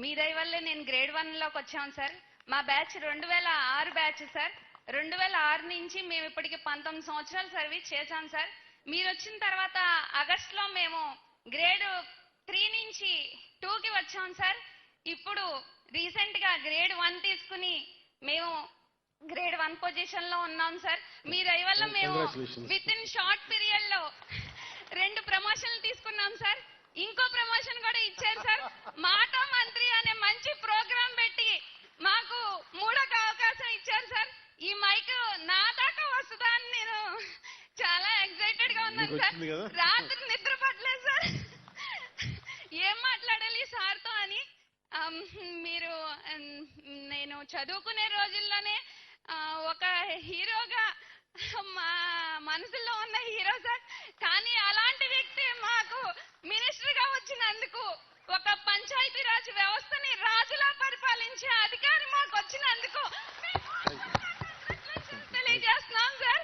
మీ దయ వల్లే నేను గ్రేడ్ 1 లోకి వచ్చాను సార్. మా బ్యాచ్ 2006 బ్యాచ్ సార్. 2006 నుంచి మేము ఇప్పటికి 19 సంవత్సరాలు సర్వీస్ చేశాం సార్. మీరు వచ్చిన తర్వాత ఆగస్టులో మేము గ్రేడ్ 3 నుంచి 2కి వచ్చాం సార్. ఇప్పుడు రీసెంట్ గా గ్రేడ్ 1 తీసుకుని మేము గ్రేడ్ 1 పొజిషన్ లో ఉన్నాం సార్. మీ దయ వల్ల మేము విత్ ఇన్ షార్ట్ పీరియడ్ లో 2 ప్రమోషన్లు తీసుకున్నాం సార్. ఇంకో ప్రమోషన్ కూడా ఇచ్చారు సార్. మాట మంత్రి అనే మంచి ప్రోగ్రాం పెట్టి మాకు 3వ అవకాశం ఇచ్చారు సార్. ఈ మైక్ నా దాకా వస్తుందా అని నేను చాలా ఎక్సైటెడ్ గా ఉన్నాను సార్. రాత్రి నిద్ర పట్టలేదు సార్, ఏం మాట్లాడాలి సార్తో అని. మీరు నేను చదువుకునే రోజుల్లోనే ఒక హీరోగా మా మనసులో ఉన్న హీరో సార్. కానీ అలాంటి వ్యక్తి మాకు మినిస్టర్ గా వచ్చినందుకు, ఒక పంచాయతీరాజ్ వ్యవస్థని రాజులా పరిపాలించే అధికారి మాకు వచ్చినందుకు తెలియజేస్తున్నాం సార్.